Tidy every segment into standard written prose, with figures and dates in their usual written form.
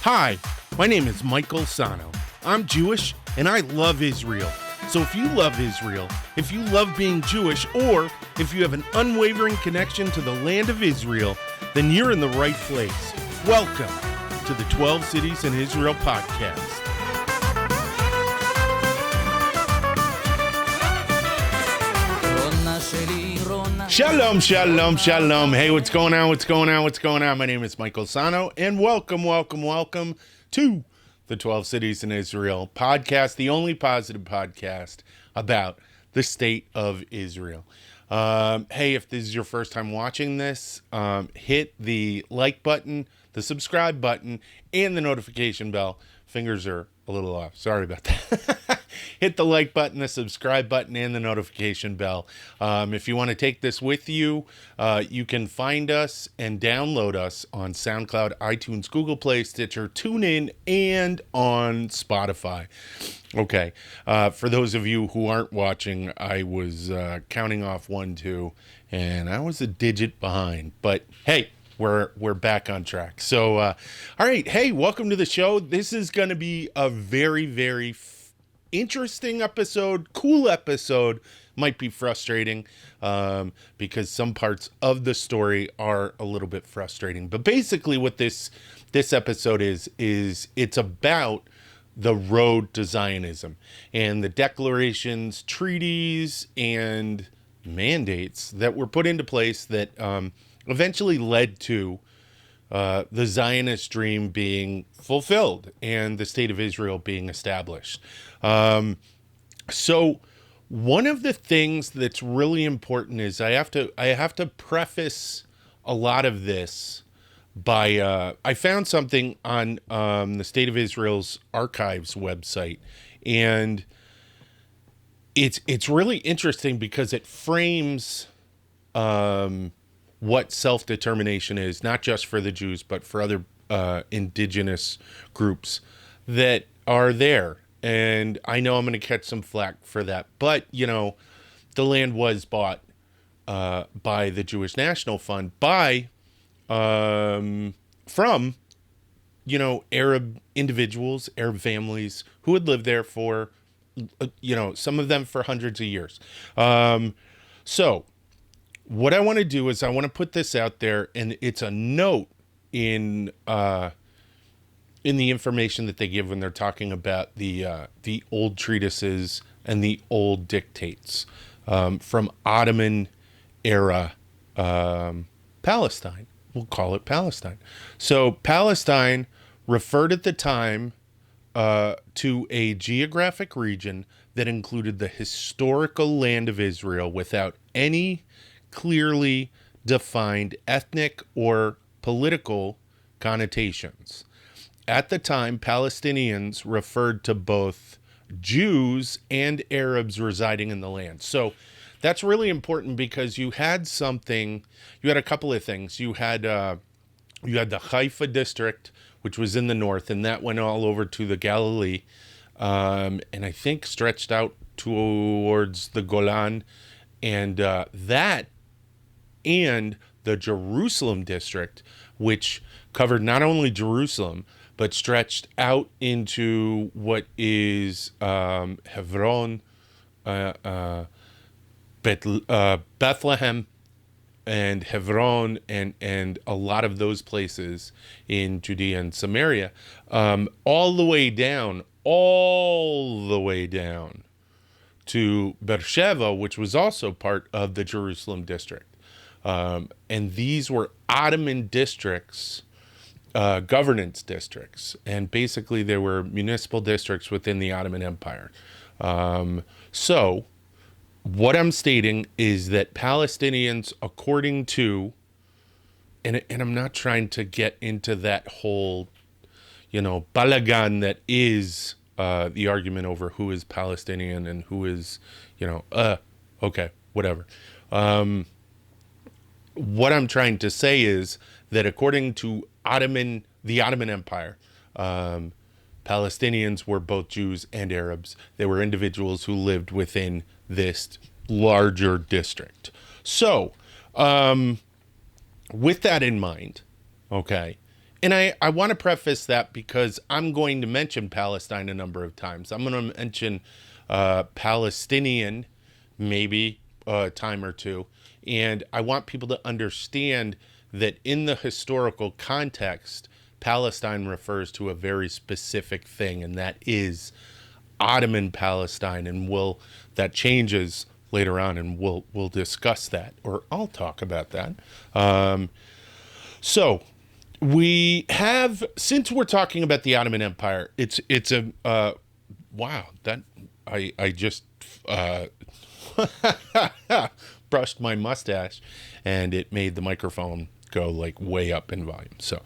Hi, my name is Michael Sahno. I'm Jewish and I love Israel. So if you love Israel, if you love being Jewish, or if you have an unwavering connection to the land of Israel, then you're in the right place. Welcome to the 12 Cities in Israel podcast. Shalom, shalom, shalom. Hey, what's going on? What's going on? What's going on? My name is Michael Sahno, and welcome to the 12 Cities in Israel podcast, the only positive podcast about the state of Israel. Hey, if this is your first time watching this, hit the like button, the subscribe button, and the notification bell. Fingers are a little off. Sorry about that. Hit the like button, the subscribe button, and the notification bell. If you want to take this with you, you can find us and download us on SoundCloud, iTunes, Google Play, Stitcher, TuneIn, and on Spotify. Okay, for those of you who aren't watching, I was counting off 1, 2, and I was a digit behind. But hey, we're back on track. So, all right, hey, welcome to the show. This is going to be a very, very interesting episode, cool episode. Might be frustrating because some parts of the story are a little bit frustrating. But basically what this episode is it's about the road to Zionism and the declarations, treaties, and mandates that were put into place that eventually led to the Zionist dream being fulfilled and the state of Israel being established. So one of the things that's really important is I have to preface a lot of this by I found something on the State of Israel's archives website, and it's really interesting because it frames what self-determination is, not just for the Jews, but for other indigenous groups that are there. And I know I'm going to catch some flack for that. But, you know, the land was bought by the Jewish National Fund from, you know, Arab individuals, Arab families who had lived there for, you know, some of them for hundreds of years. So what I want to do is I want to put this out there, and it's a note in the information that they give when they're talking about the old treatises and the old dictates from Ottoman era Palestine. We'll call it Palestine. So Palestine referred at the time to a geographic region that included the historical land of Israel without any clearly defined ethnic or political connotations. At the time, Palestinians referred to both Jews and Arabs residing in the land. So that's really important because you had a couple of things. You had the Haifa district, which was in the north, and that went all over to the Galilee, and I think stretched out towards the Golan, and that and the Jerusalem district, which covered not only Jerusalem, but stretched out into what is Hebron, Bethlehem, and Hebron, and a lot of those places in Judea and Samaria, all the way down to Beersheba, which was also part of the Jerusalem district. And these were Ottoman districts, governance districts, and basically they were municipal districts within the Ottoman Empire. So what I'm stating is that Palestinians, according to, and I'm not trying to get into that whole, you know, balagan that is the argument over who is Palestinian and who is, you know, okay, whatever. What I'm trying to say is that according to the Ottoman Empire, Palestinians were both Jews and Arabs. They were individuals who lived within this larger district. So, with that in mind, okay, And I want to preface that because I'm going to mention Palestine a number of times. I'm going to mention Palestinian maybe a time or two. And I want people to understand that in the historical context, Palestine refers to a very specific thing, and that is Ottoman Palestine. And that changes later on, and we'll discuss that, or I'll talk about that. So we have, since we're talking about the Ottoman Empire, it's a wow, that I just brushed my mustache and it made the microphone go like way up in volume. So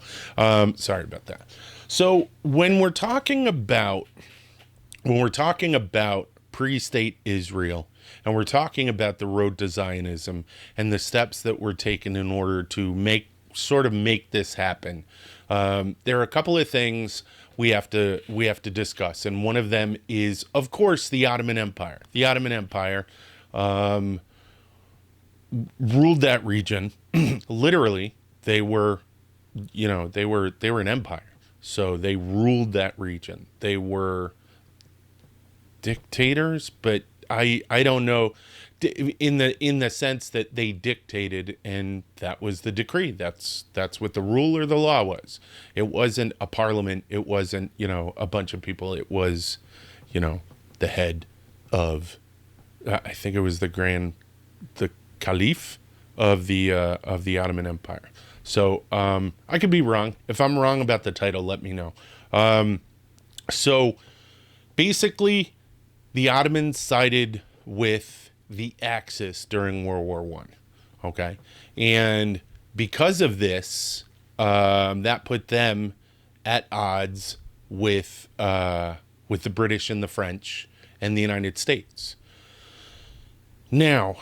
sorry about that. So when we're talking about pre-state Israel, and we're talking about the road to Zionism and the steps that were taken in order to make this happen, there are a couple of things we have to discuss, and one of them is, of course, the Ottoman Empire. The Ottoman Empire ruled that region. Literally, they were an empire, so they ruled that region. They were dictators, but I don't know, in the sense that they dictated, and that was the decree. That's what the rule or the law was. It wasn't a parliament. It wasn't a bunch of people. It was the head of I think it was the caliph of the Ottoman Empire. So I could be wrong. If I'm wrong about the title, let me know. So basically, the Ottomans sided with the Axis during World War I. Okay, and because of this, that put them at odds with the British and the French and the United States. Now,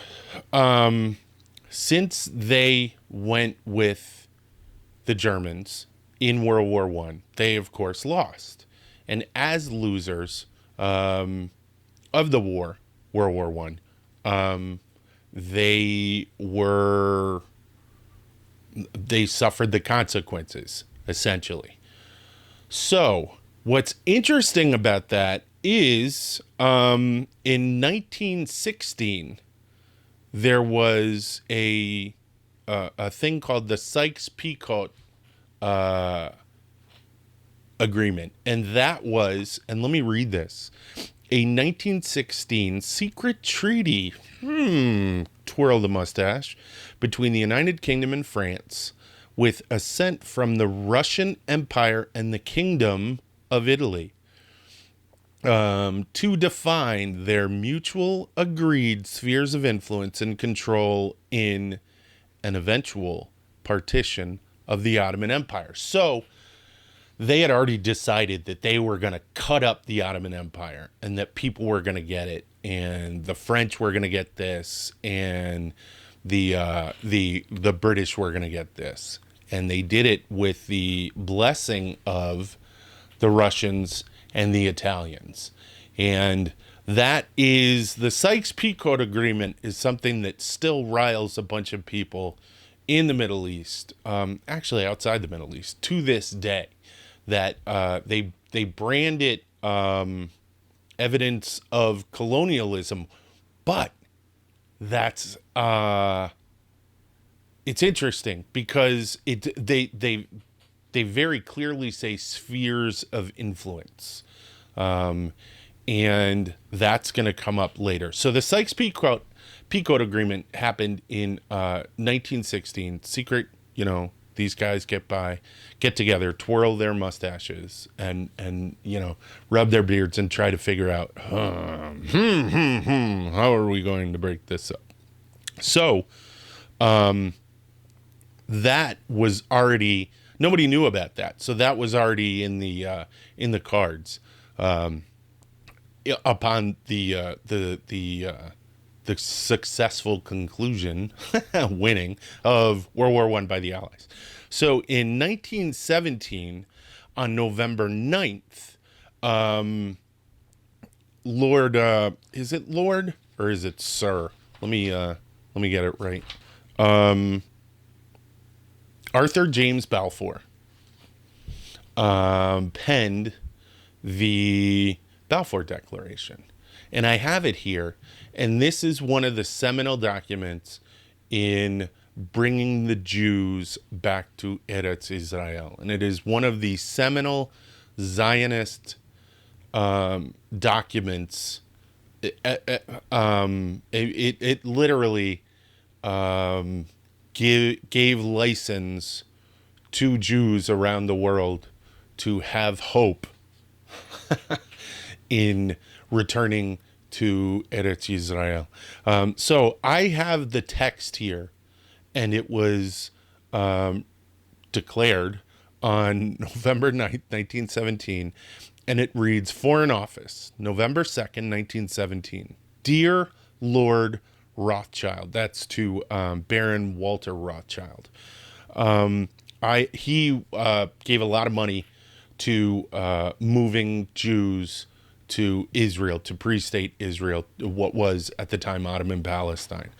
since they went with the Germans in World War I, they of course lost, and as losers of the war, World War I, they suffered the consequences, essentially. So what's interesting about that is in 1916, there was a thing called the Sykes-Picot agreement, and that was, and let me read this, a 1916 secret treaty, twirl the mustache, between the United Kingdom and France, with assent from the Russian Empire and the Kingdom of Italy, to define their mutual agreed spheres of influence and control in an eventual partition of the Ottoman Empire. So they had already decided that they were going to cut up the Ottoman Empire, and that people were going to get it, and the French were going to get this, and the British were going to get this. And they did it with the blessing of the Russians and the Italians. And that is, the Sykes-Picot Agreement is something that still riles a bunch of people in the Middle East, actually outside the Middle East, to this day. That they brand it evidence of colonialism, but that's it's interesting because they very clearly say spheres of influence, and that's going to come up later. So the Sykes-Picot Agreement happened in 1916. Secret, these guys get together, twirl their mustaches, and rub their beards and try to figure out how are we going to break this up. So that was already, nobody knew about that. So that was already in the cards upon the successful conclusion, winning of World War I by the Allies. So in 1917, on November 9th, Lord, is it Lord or is it Sir? Let me get it right. Arthur James Balfour, penned the Balfour Declaration. And I have it here. And this is one of the seminal documents in bringing the Jews back to Eretz Israel. And it is one of the seminal Zionist documents. It literally gave license to Jews around the world to have hope in returning to Eretz Israel. So I have the text here, and it was declared on November 9th, 1917, and it reads, Foreign Office, November 2nd, 1917. Dear Lord Rothschild, that's to Baron Walter Rothschild. He gave a lot of money to moving Jews to Israel, to pre-state Israel, what was at the time Ottoman Palestine.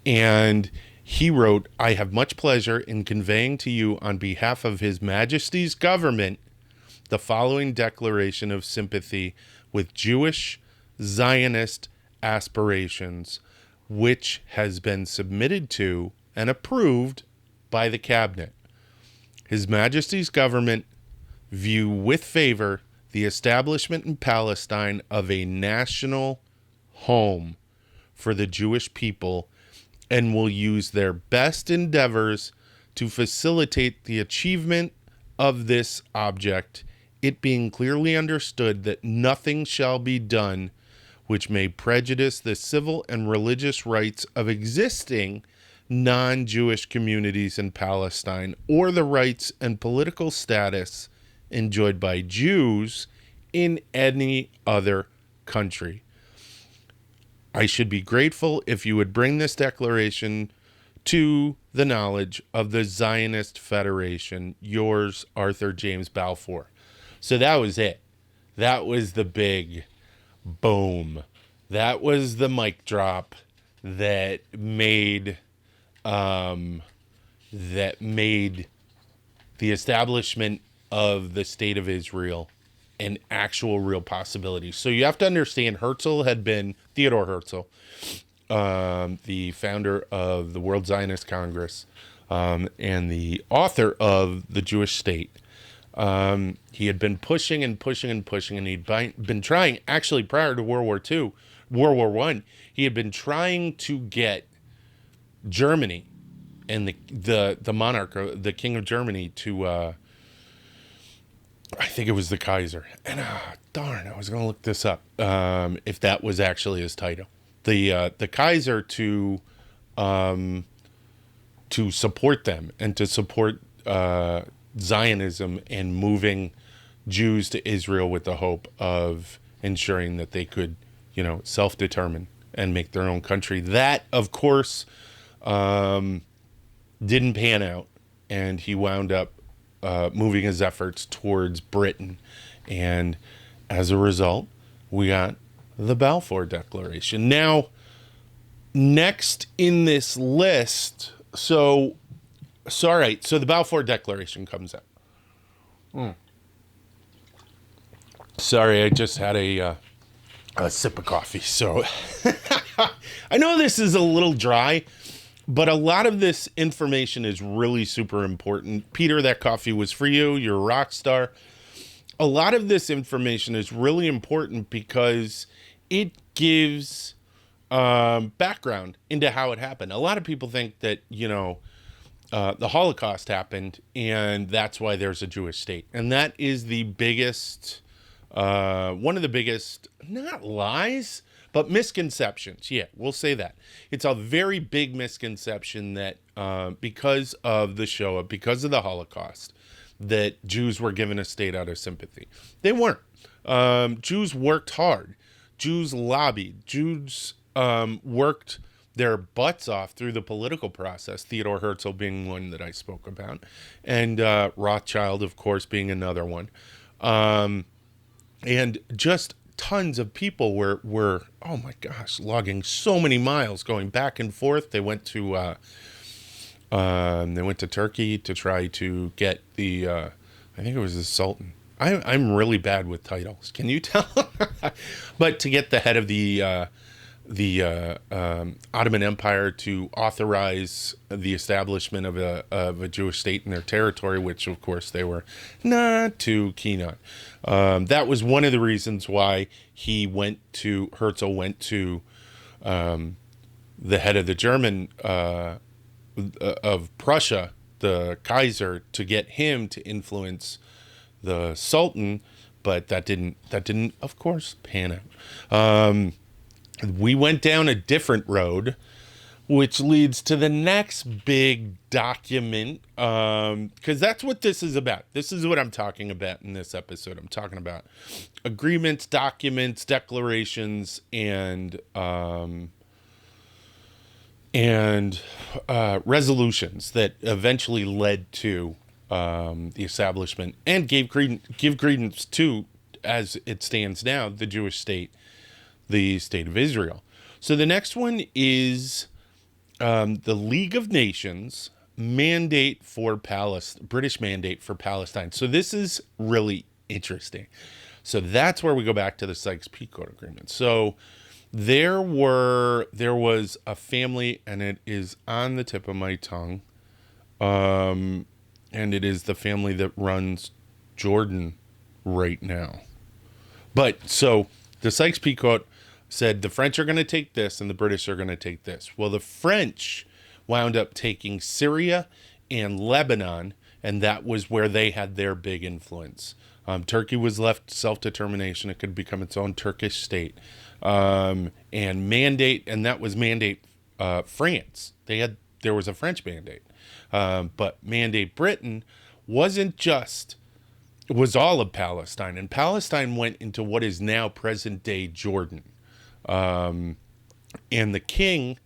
And he wrote, I have much pleasure in conveying to you on behalf of His Majesty's government the following declaration of sympathy with Jewish Zionist aspirations, which has been submitted to and approved by the Cabinet. His Majesty's government view with favor the establishment in Palestine of a national home for the Jewish people and will use their best endeavors to facilitate the achievement of this object, it being clearly understood that nothing shall be done which may prejudice the civil and religious rights of existing non-Jewish communities in Palestine or the rights and political status enjoyed by Jews in any other country. I should be grateful if you would bring this declaration to the knowledge of the Zionist Federation. Yours, Arthur James Balfour. So that was it. That was the big boom. That was the mic drop that made the establishment of the state of Israel an actual real possibility. So you have to understand, Theodore Herzl, the founder of the World Zionist Congress, and the author of The Jewish State. He had been pushing, and he'd been trying, actually prior to World War I, he had been trying to get Germany and the monarch, the king of Germany, to I think it was the Kaiser. And darn, I was going to look this up, if that was actually his title. The Kaiser to support them and to support Zionism and moving Jews to Israel with the hope of ensuring that they could, self-determine and make their own country. That, of course, didn't pan out, and he wound up moving his efforts towards Britain. And as a result, we got the Balfour Declaration. Now, next in this list, so the Balfour Declaration comes out. Sorry, I just had a sip of coffee. So I know this is a little dry, but a lot of this information is really super important. Peter, that coffee was for you. You're a rock star. A lot of this information is really important because it gives background into how it happened. A lot of people think that, the Holocaust happened and that's why there's a Jewish state. And that is the biggest, one of the biggest, not lies, but misconceptions. Yeah, we'll say that. It's a very big misconception that because of the Shoah, because of the Holocaust, that Jews were given a state out of sympathy. They weren't. Jews worked hard. Jews lobbied. Jews worked their butts off through the political process, Theodore Herzl being one that I spoke about, and Rothschild, of course, being another one. And just tons of people were oh my gosh, logging so many miles, going back and forth. They went to Turkey to try to get the I think it was the Sultan. I'm really bad with titles. Can you tell? But to get the head of the Ottoman Empire to authorize the establishment of a Jewish state in their territory, which of course they were not too keen on. That was one of the reasons why Herzl went to the head of the German of Prussia, the Kaiser, to get him to influence the Sultan, but that didn't of course pan out. We went down a different road, which leads to the next big document, because that's what this is about. This is what I'm talking about in this episode. I'm talking about agreements, documents, declarations, and resolutions that eventually led to the establishment and give credence to, as it stands now, the Jewish state, the state of Israel. So the next one is the League of Nations mandate for British mandate for Palestine. So this is really interesting. So that's where we go back to the Sykes-Picot Agreement. So there was a family, and it is on the tip of my tongue, and it is the family that runs Jordan right now. But so the Sykes-Picot said the French are going to take this and the British are going to take this. Well, the French wound up taking Syria and Lebanon, and that was where they had their big influence. Turkey was left self-determination. It could become its own Turkish state. And that was mandate France. There was a French mandate. But mandate Britain was all of Palestine. And Palestine went into what is now present-day Jordan. And the king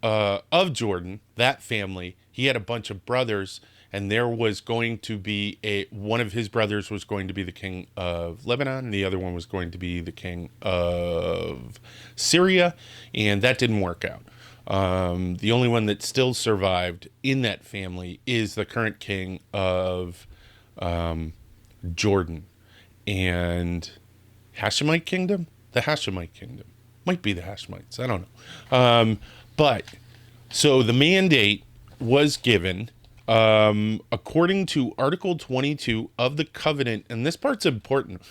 of Jordan, that family, he had a bunch of brothers, and there was going to be one of his brothers was going to be the king of Lebanon, and the other one was going to be the king of Syria, and that didn't work out. The only one that still survived in that family is the current king of Jordan and Hashemite kingdom. The Hashemite kingdom might be the Hashemites. I don't know. But so the mandate was given according to Article 22 of the Covenant, and this part's important,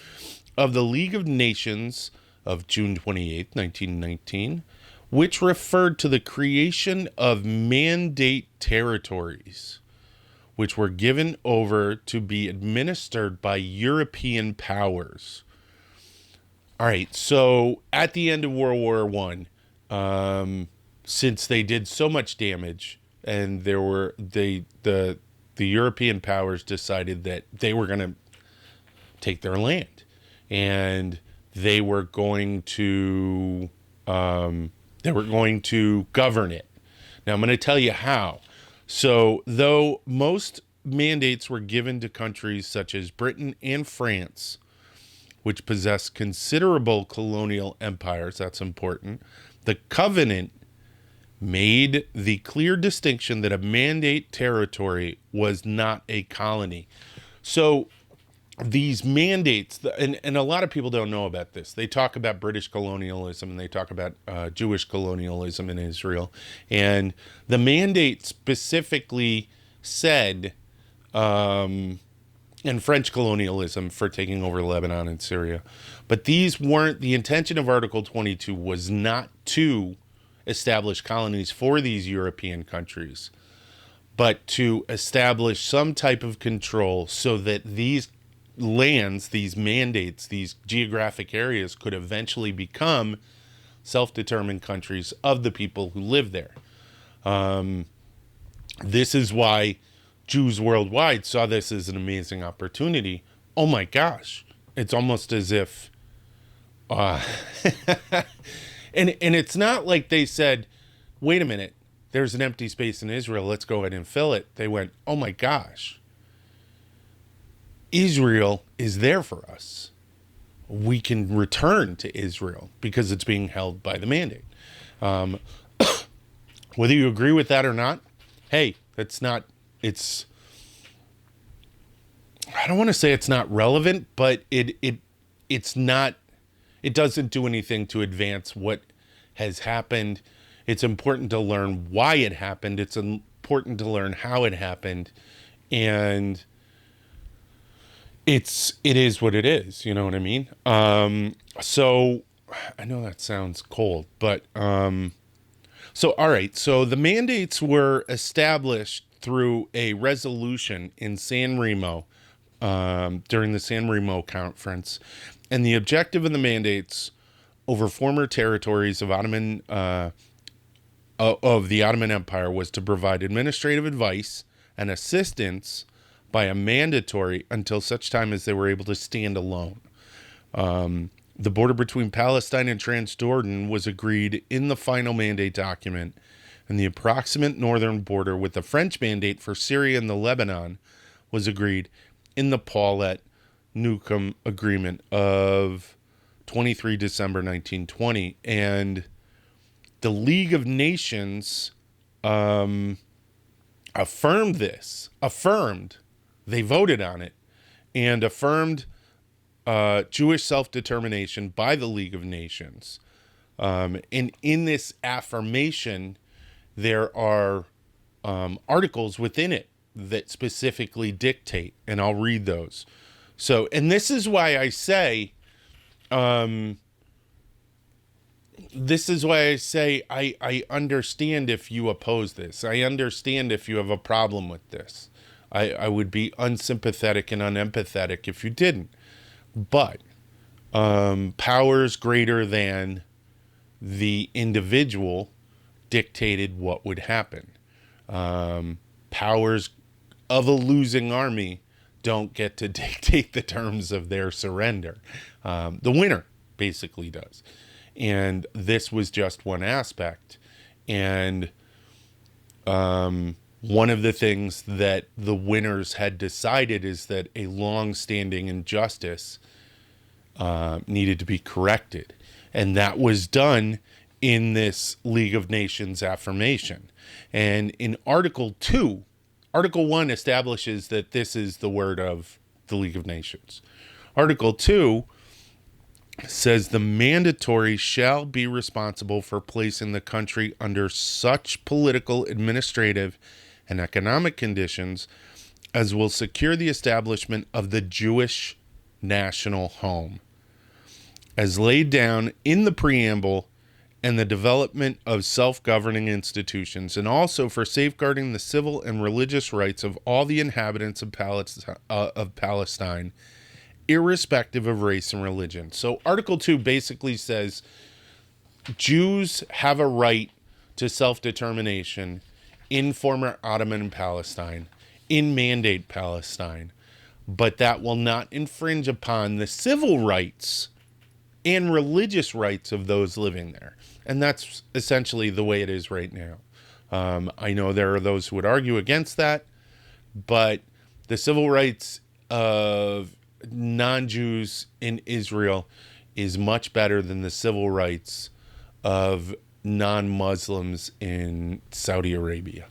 of the League of Nations of June 28, 1919, which referred to the creation of mandate territories, which were given over to be administered by European powers. All right, so at the end of World War I, since they did so much damage, and the European powers decided that they were going to take their land, and they were going to govern it. Now I'm going to tell you how. So though most mandates were given to countries such as Britain and France, which possess considerable colonial empires, that's important, the Covenant made the clear distinction that a mandate territory was not a colony. So these mandates, and a lot of people don't know about this. They talk about British colonialism and they talk about Jewish colonialism in Israel. And the mandate specifically said, and French colonialism for taking over Lebanon and Syria. But these weren't, the intention of Article 22 was not to establish colonies for these European countries, but to establish some type of control so that these lands, these mandates, these geographic areas could eventually become self-determined countries of the people who live there. This is why Jews worldwide saw this as an amazing opportunity. Oh my gosh. It's almost as if, and it's not like they said, wait a minute, there's an empty space in Israel, let's go ahead and fill it. They went, oh my gosh, Israel is there for us. We can return to Israel because it's being held by the mandate. Whether you agree with that or not, hey, it's I don't want to say it's not relevant, but it's not, it doesn't do anything to advance what has happened. It's important to learn why it happened. It's important to learn how it happened. And it is what it is. You know what I mean? So I know that sounds cold, but, so, all right. So the mandates were established through a resolution in San Remo, during the San Remo conference. And the objective of the mandates over former territories of the Ottoman Empire was to provide administrative advice and assistance by a mandatory until such time as they were able to stand alone. The border between Palestine and Transjordan was agreed in the final mandate document, and the approximate northern border with the French mandate for Syria and the Lebanon was agreed in the Paulet-Newcomb Agreement of 23 December 1920. And the League of Nations affirmed, they voted on it, and affirmed Jewish self-determination by the League of Nations. And in this affirmation, there are articles within it that specifically dictate, and I'll read those. So, and this is why I say, I understand if you oppose this. I understand if you have a problem with this. I would be unsympathetic and unempathetic if you didn't. But powers greater than the individual dictated what would happen. Powers of a losing army don't get to dictate the terms of their surrender. The winner basically does. And this was just one aspect. And one of the things that the winners had decided is that a long-standing injustice needed to be corrected. And that was done in this League of Nations affirmation. And in Article 2, Article 1 establishes that this is the word of the League of Nations. Article 2 says the mandatory shall be responsible for placing the country under such political, administrative, and economic conditions as will secure the establishment of the Jewish national home, as laid down in the preamble, and the development of self-governing institutions, and also for safeguarding the civil and religious rights of all the inhabitants of Palestine, irrespective of race and religion. So Article 2 basically says Jews have a right to self-determination in former Ottoman Palestine, in Mandate Palestine, but that will not infringe upon the civil rights and religious rights of those living there. And that's essentially the way it is right now. I know there are those who would argue against that, but the civil rights of non-Jews in Israel is much better than the civil rights of non-Muslims in Saudi Arabia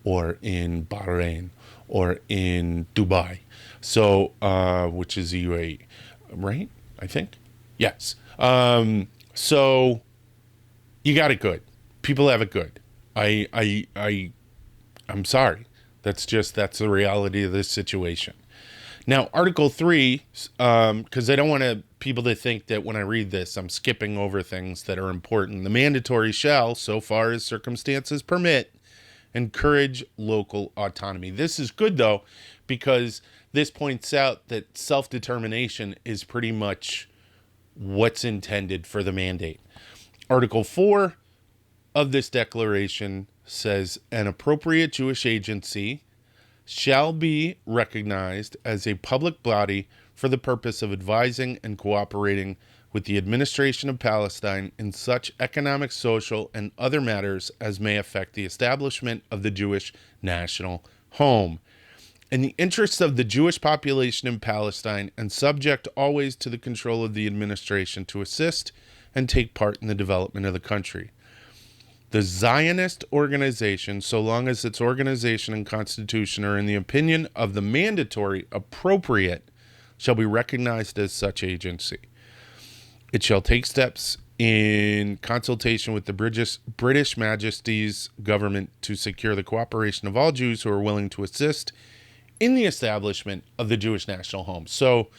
or in Bahrain or in Dubai. So, which is the UAE, right? I think. Yes. So you got it good. People have it good. I'm sorry. That's the reality of this situation. Now, Article 3, because I don't want people to think that when I read this, I'm skipping over things that are important. The mandatory shall, so far as circumstances permit, encourage local autonomy. This is good, though, because this points out that self-determination is pretty much what's intended for the mandate. Article 4 of this declaration says an appropriate Jewish agency shall be recognized as a public body for the purpose of advising and cooperating with the administration of Palestine in such economic, social, and other matters as may affect the establishment of the Jewish national home. In the interests of the Jewish population in Palestine and subject always to the control of the administration to assist and take part in the development of the country. The Zionist organization, so long as its organization and constitution are in the opinion of the mandatory appropriate, shall be recognized as such agency. It shall take steps in consultation with the British Majesty's government to secure the cooperation of all Jews who are willing to assist in the establishment of the Jewish national home. So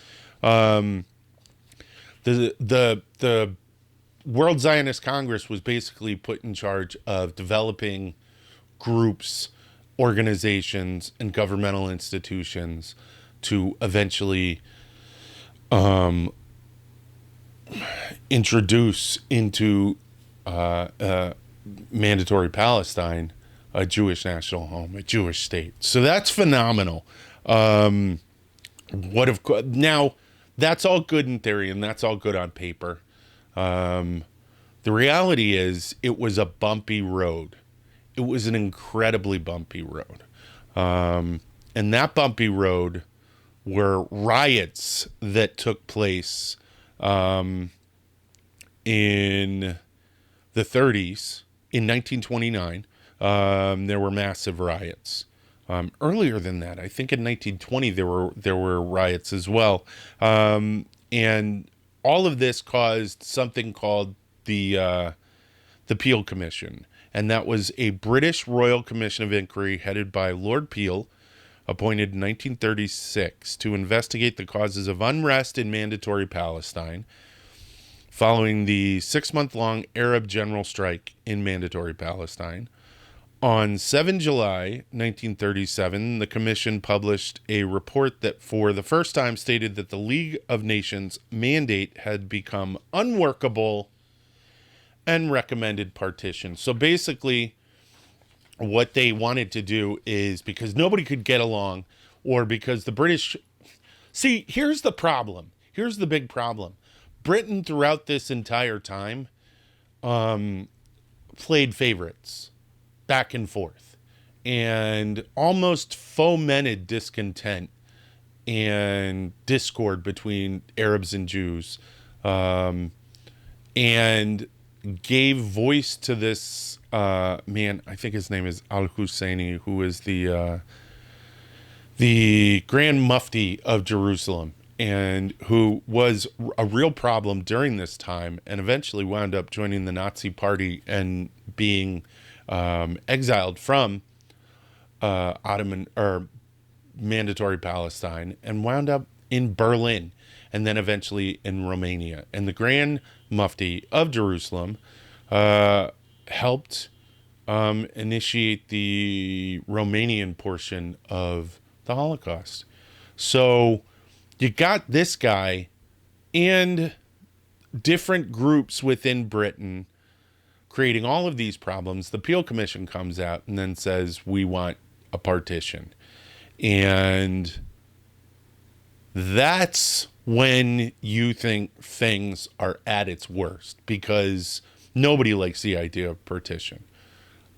the World Zionist Congress was basically put in charge of developing groups, organizations, and governmental institutions to eventually introduce into mandatory Palestine a Jewish national home, a Jewish state. So that's phenomenal. Now, that's all good in theory, and that's all good on paper. The reality is it was a bumpy road. It was an incredibly bumpy road. And that bumpy road were riots that took place in the 30s. In 1929, there were massive riots. Earlier than that, I think in 1920 there were riots as well. And all of this caused something called the Peel Commission, and that was a British Royal Commission of Inquiry headed by Lord Peel, appointed in 1936 to investigate the causes of unrest in mandatory Palestine following the 6-month-long Arab general strike in mandatory Palestine. On 7 July 1937, the commission published a report that for the first time stated that the League of Nations mandate had become unworkable and recommended partition. So basically, what they wanted to do is, because nobody could get along, or because the British... See, here's the problem. Here's the big problem. Britain, throughout this entire time, played favorites back and forth, and almost fomented discontent and discord between Arabs and Jews, and gave voice to this man. I think his name is Al-Husseini, who is the Grand Mufti of Jerusalem, and who was a real problem during this time, and eventually wound up joining the Nazi Party and being exiled from Ottoman or mandatory Palestine, and wound up in Berlin, and then eventually in Romania. And the Grand Mufti of Jerusalem helped initiate the Romanian portion of the Holocaust. So you got this guy and different groups within Britain creating all of these problems. The Peel Commission comes out and then says, we want a partition. And that's when you think things are at its worst, because nobody likes the idea of partition.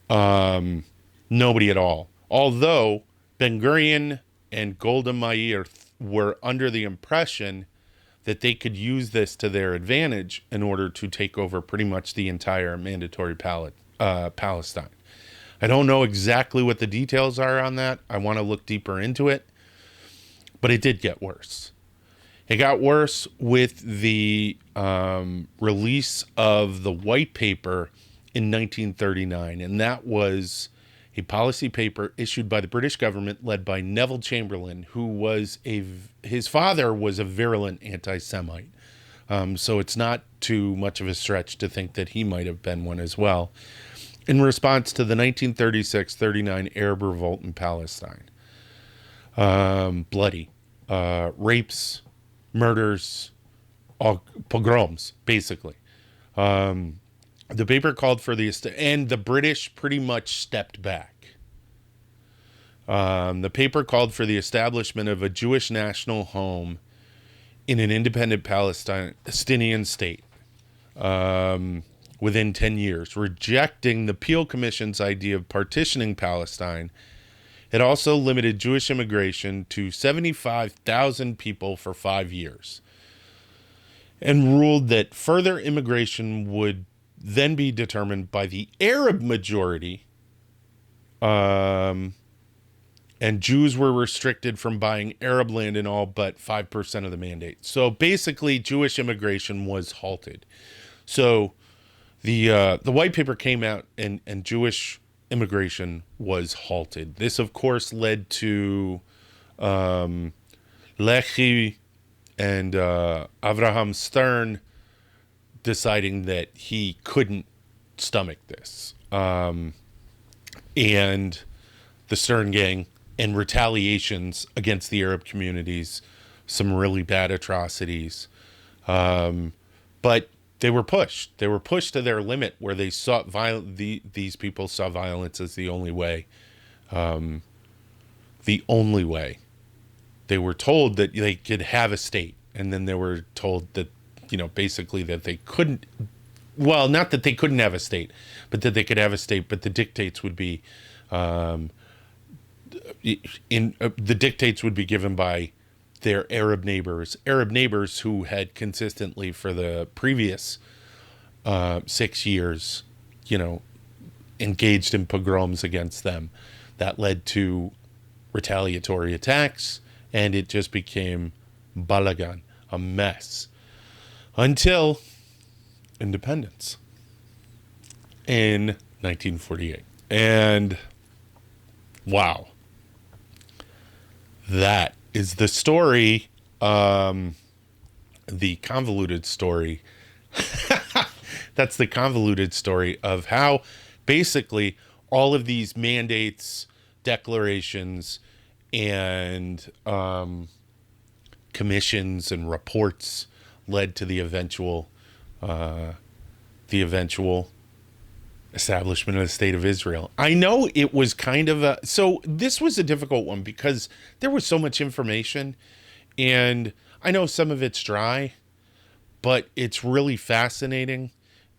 Nobody at all. Although Ben-Gurion and Golda Meir were under the impression that they could use this to their advantage in order to take over pretty much the entire mandatory Palestine. I don't know exactly what the details are on that. I want to look deeper into it. But it did get worse. It got worse with the release of the white paper in 1939. And that was a policy paper issued by the British government led by Neville Chamberlain, who was his father was a virulent anti-Semite. So it's not too much of a stretch to think that he might have been one as well. In response to the 1936-39 Arab revolt in Palestine. Bloody. Rapes, murders, all pogroms, basically. The paper called for and the British pretty much stepped back. The paper called for the establishment of a Jewish national home in an independent Palestinian state within 10 years, rejecting the Peel Commission's idea of partitioning Palestine. It also limited Jewish immigration to 75,000 people for 5 years, and ruled that further immigration would then be determined by the Arab majority. And Jews were restricted from buying Arab land in all but 5% of the mandate. So basically, Jewish immigration was halted. So the white paper came out, and Jewish immigration was halted. This, of course, led to Lehi and Avraham Stern deciding that he couldn't stomach this. And the Stern gang and retaliations against the Arab communities, some really bad atrocities. But they were pushed. They were pushed to their limit, where they saw these people saw violence as the only way. The only way. They were told that they could have a state, and then they were told that, basically that they couldn't. Well, not that they couldn't have a state, but that they could have a state, but the dictates would be, the dictates would be given by their Arab neighbors who had consistently for the previous 6 years, engaged in pogroms against them. That led to retaliatory attacks, and it just became balagan, a mess, until independence in 1948. And wow, that is the story, the convoluted story. That's the convoluted story of how basically all of these mandates, declarations, and commissions and reports led to the eventual establishment of the state of Israel. I know it was kind of so this was a difficult one because there was so much information, and I know some of it's dry, but it's really fascinating.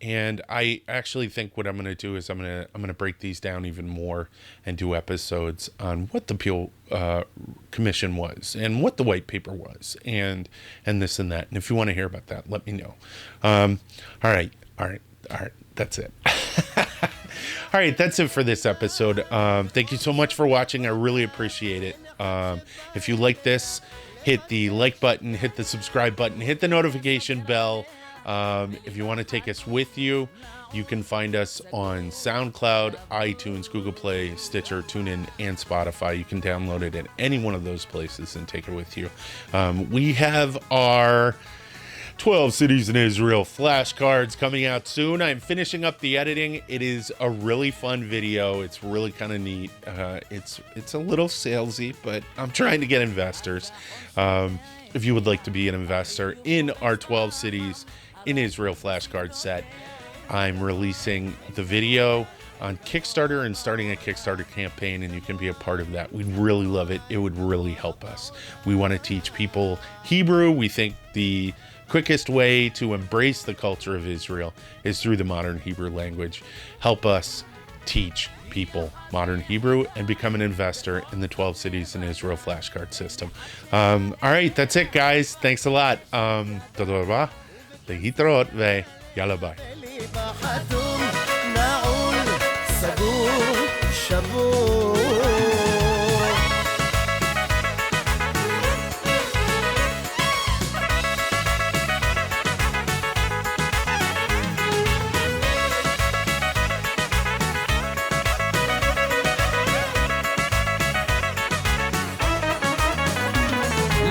And I actually think what I'm going to do is I'm going to break these down even more and do episodes on what the Peel Commission was and what the white paper was and this and that. And if you want to hear about that, let me know. All right. That's it. All right, that's it for this episode. Thank you so much for watching. I really appreciate it. If you like this, hit the like button, hit the subscribe button, hit the notification bell. If you want to take us with you, you can find us on SoundCloud, iTunes, Google Play, Stitcher, TuneIn, and Spotify. You can download it at any one of those places and take it with you. We have our 12 Cities in Israel flashcards coming out soon. I'm finishing up the editing. It is a really fun video. It's really kind of neat. It's a little salesy, but I'm trying to get investors. If you would like to be an investor in our 12 Cities in Israel flashcard set, I'm releasing the video on Kickstarter and starting a Kickstarter campaign, and you can be a part of that. We'd really love it. It would really help us. We want to teach people Hebrew. We think the quickest way to embrace the culture of Israel is through the modern Hebrew language. Help us teach people modern Hebrew and become an investor in the 12 Cities in Israel flashcard system. All right, that's it, guys. Thanks a lot. תודה רבה, להתראות ויאללה ביי.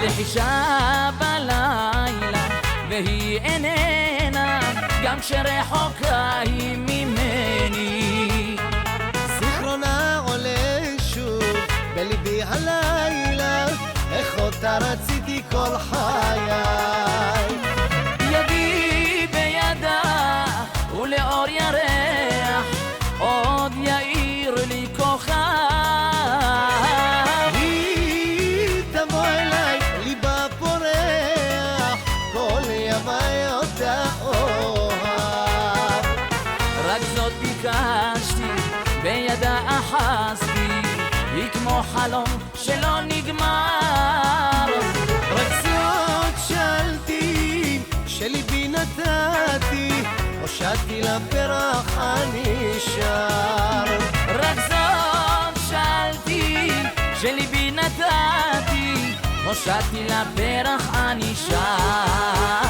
לחישה בלילה והיא איננה גם כשרחוקה היא ממני זיכרונה עולה שוב בליבי הלילה איך אותה רציתי כל חיי ידי בידה ולאור ירח עוד יאיר לי כוכב בידה אחזתי, היא כמו חלום שלא נגמר רק זאת שאלתי, שליבי נתתי הושעתי לפרח אני שר. רק זאת שאלתי, שליבי נתתי, הושעתי לפרח אני שר.